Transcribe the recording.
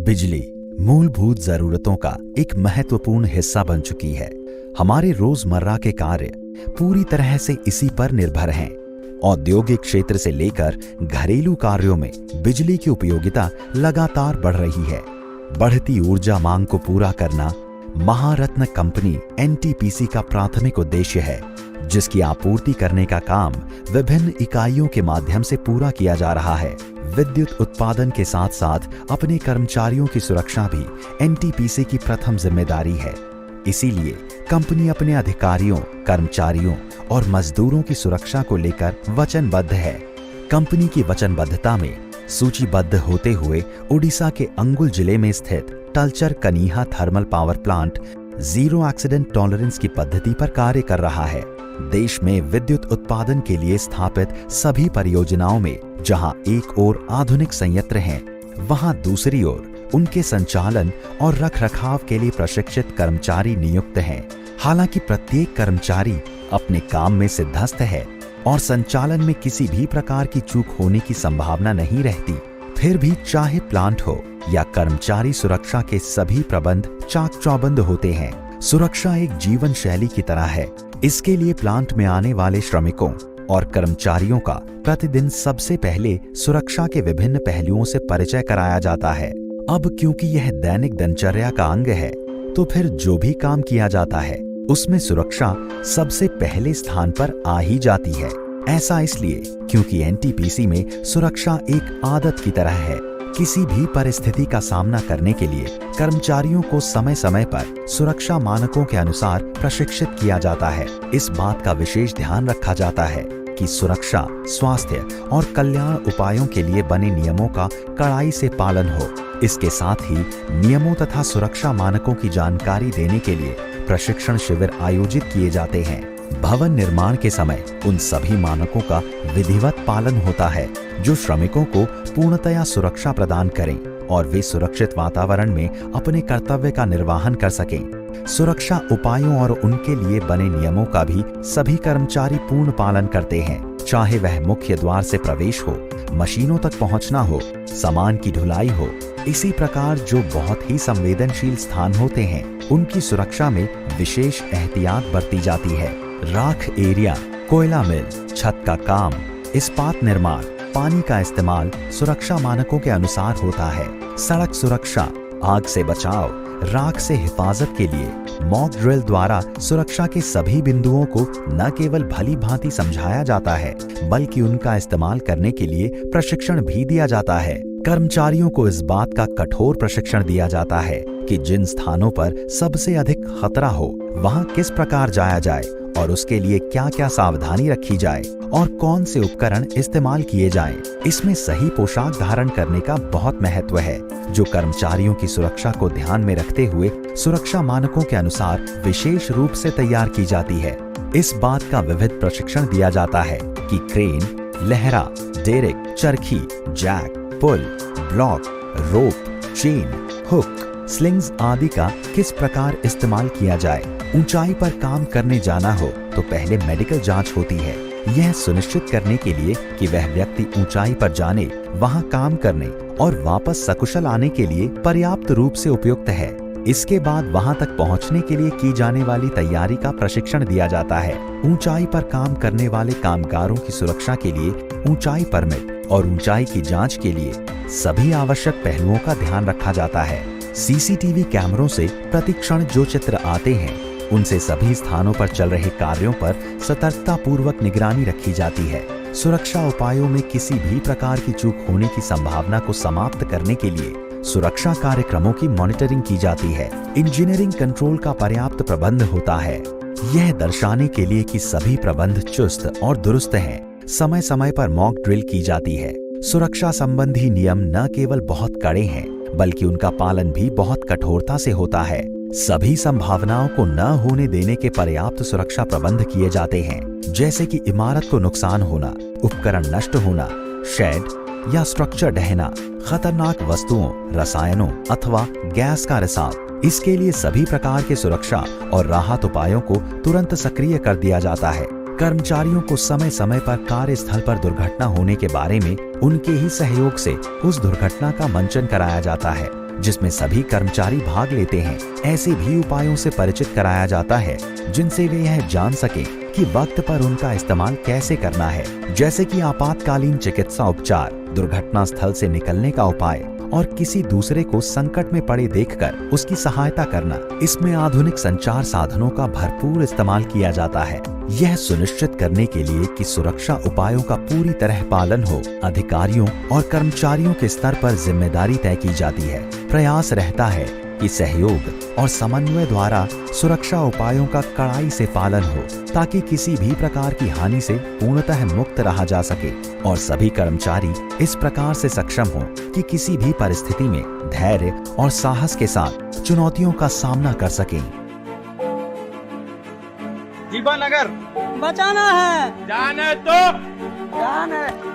बिजली मूलभूत जरूरतों का एक महत्वपूर्ण हिस्सा बन चुकी है। हमारे रोजमर्रा के कार्य पूरी तरह से इसी पर निर्भर हैं। औद्योगिक क्षेत्र से लेकर घरेलू कार्यों में बिजली की उपयोगिता लगातार बढ़ रही है। बढ़ती ऊर्जा मांग को पूरा करना महारत्न कंपनी एनटीपीसी का प्राथमिक उद्देश्य है, जिसकी आपूर्ति करने का काम विभिन्न इकाइयों के माध्यम से पूरा किया जा रहा है। विद्युत उत्पादन के साथ साथ अपने कर्मचारियों की सुरक्षा भी एनटीपीसी की प्रथम जिम्मेदारी है। इसीलिए कंपनी अपने अधिकारियों, कर्मचारियों और मजदूरों की सुरक्षा को लेकर वचनबद्ध है। कंपनी की वचनबद्धता में सूचीबद्ध होते हुए उड़ीसा के अंगुल जिले में स्थित Talcher Kaniha thermal power plant zero accident tolerance की पद्धति पर कार्य कर रहा है। देश में विद्युत उत्पादन के लिए स्थापित सभी परियोजनाओं में जहां एक ओर आधुनिक संयंत्र हैं, वहां दूसरी ओर उनके संचालन और रखरखाव के लिए प्रशिक्षित कर्मचारी नियुक्त हैं। हालांकि प्रत्येक कर्मचारी अपने काम में सिद्धस्त है और संचालन में किसी भी प्रकार की चूक होने की संभावना नहीं रहती, फिर भी चाहे प्लांट हो या कर्मचारी सुरक्षा के सभी प्रबंध चाक चौबंद होते हैं। सुरक्षा एक जीवन शैली की तरह है। इसके लिए प्लांट में आने वाले श्रमिकों और कर्मचारियों का प्रतिदिन सबसे पहले सुरक्षा के विभिन्न पहलुओं से परिचय कराया जाता है। अब क्योंकि यह दैनिक दिनचर्या का अंग है, तो फिर जो भी काम किया जाता है उसमें सुरक्षा सबसे पहले स्थान पर आ ही जाती है। ऐसा इसलिए क्योंकि एनटीपीसी में सुरक्षा एक आदत की तरह है। किसी भी परिस्थिति का सामना करने के लिए कर्मचारियों को समय समय पर सुरक्षा मानकों के अनुसार प्रशिक्षित किया जाता है। इस बात का विशेष ध्यान रखा जाता है कि सुरक्षा, स्वास्थ्य और कल्याण उपायों के लिए बने नियमों का कड़ाई से पालन हो। इसके साथ ही नियमों तथा सुरक्षा मानकों की जानकारी देने के लिए प्रशिक्षण शिविर आयोजित किए जाते हैं। भवन निर्माण के समय उन सभी मानकों का विधिवत पालन होता है जो श्रमिकों को पूर्णतया सुरक्षा प्रदान करें और वे सुरक्षित वातावरण में अपने कर्तव्य का निर्वहन कर सकें। सुरक्षा उपायों और उनके लिए बने नियमों का भी सभी कर्मचारी पूर्ण पालन करते हैं, चाहे वह मुख्य द्वार से प्रवेश हो, मशीनों तक पहुंचना हो, सामान की ढुलाई हो। इसी प्रकार जो बहुत ही संवेदनशील स्थान होते हैं, उनकी सुरक्षा में विशेष एहतियात बरती जाती है। राख एरिया, कोयला मिल, छत का काम, इस्पात निर्माण, पानी का इस्तेमाल सुरक्षा मानकों के अनुसार होता है। सड़क सुरक्षा, आग से बचाव, राख से हिफाजत के लिए मॉक ड्रिल द्वारा सुरक्षा के सभी बिंदुओं को न केवल भली भांति समझाया जाता है, बल्कि उनका इस्तेमाल करने के लिए प्रशिक्षण भी दिया जाता है। कर्मचारियों को इस बात का कठोर प्रशिक्षण दिया जाता है कि जिन स्थानों पर सबसे अधिक खतरा हो, वहां किस प्रकार जाया जाए और उसके लिए क्या क्या सावधानी रखी जाए और कौन से उपकरण इस्तेमाल किए जाएं। इसमें सही पोशाक धारण करने का बहुत महत्व है, जो कर्मचारियों की सुरक्षा को ध्यान में रखते हुए सुरक्षा मानकों के अनुसार विशेष रूप से तैयार की जाती है। इस बात का विविध प्रशिक्षण दिया जाता है कि क्रेन, लहरा, डेरिक, चरखी, जैक, पुल, ब्लॉक, रोप, चेन, हुक, स्लिंग्स आदि का किस प्रकार इस्तेमाल किया जाए। ऊंचाई पर काम करने जाना हो तो पहले मेडिकल जांच होती है, यह सुनिश्चित करने के लिए कि वह व्यक्ति ऊंचाई पर जाने, वहां काम करने और वापस सकुशल आने के लिए पर्याप्त रूप से उपयुक्त है। इसके बाद वहां तक पहुंचने के लिए की जाने वाली तैयारी का प्रशिक्षण दिया जाता है। ऊंचाई पर काम करने वाले कामगारों की सुरक्षा के लिए ऊंचाई परमिट और ऊंचाई की जांच के लिए सभी आवश्यक पहलुओं का ध्यान रखा जाता है। सीसीटीवी कैमरों से प्रतिक्षण जो चित्र आते हैं, उनसे सभी स्थानों पर चल रहे कार्यों पर सतर्कता पूर्वक निगरानी रखी जाती है। सुरक्षा उपायों में किसी भी प्रकार की चूक होने की संभावना को समाप्त करने के लिए सुरक्षा कार्यक्रमों की मॉनिटरिंग की जाती है। इंजीनियरिंग कंट्रोल का पर्याप्त प्रबंध होता है, यह दर्शाने के लिए कि सभी प्रबंध चुस्त और दुरुस्त हैं। समय समय पर मॉक ड्रिल की जाती है। सुरक्षा संबंधी नियम न केवल बहुत कड़े हैं, बल्कि उनका पालन भी बहुत कठोरता से होता है। सभी संभावनाओं को न होने देने के पर्याप्त सुरक्षा प्रबंध किए जाते हैं, जैसे कि इमारत को नुकसान होना, उपकरण नष्ट होना, शेड या स्ट्रक्चर ढहना, खतरनाक वस्तुओं, रसायनों अथवा गैस का रिसाव। इसके लिए सभी प्रकार के सुरक्षा और राहत उपायों को तुरंत सक्रिय कर दिया जाता है। कर्मचारियों को समय समय पर कार्यस्थल पर दुर्घटना होने के बारे में उनके ही सहयोग से उस दुर्घटना का मंचन कराया जाता है। जिसमें सभी कर्मचारी भाग लेते हैं। ऐसे भी उपायों से परिचित कराया जाता है जिनसे वे यह जान सके कि वक्त पर उनका इस्तेमाल कैसे करना है, जैसे कि आपातकालीन चिकित्सा उपचार, दुर्घटना स्थल से निकलने का उपाय और किसी दूसरे को संकट में पड़े देखकर उसकी सहायता करना। इसमें आधुनिक संचार साधनों का भरपूर इस्तेमाल किया जाता है, यह सुनिश्चित करने के लिए कि सुरक्षा उपायों का पूरी तरह पालन हो। अधिकारियों और कर्मचारियों के स्तर पर जिम्मेदारी तय की जाती है। प्रयास रहता है कि सहयोग और समन्वय द्वारा सुरक्षा उपायों का कड़ाई से पालन हो, ताकि किसी भी प्रकार की हानि से पूर्णतः मुक्त रहा जा सके और सभी कर्मचारी इस प्रकार से सक्षम हो कि किसी भी परिस्थिति में धैर्य और साहस के साथ चुनौतियों का सामना कर सकें। दीपानगर बचाना है, जाने तो जान है।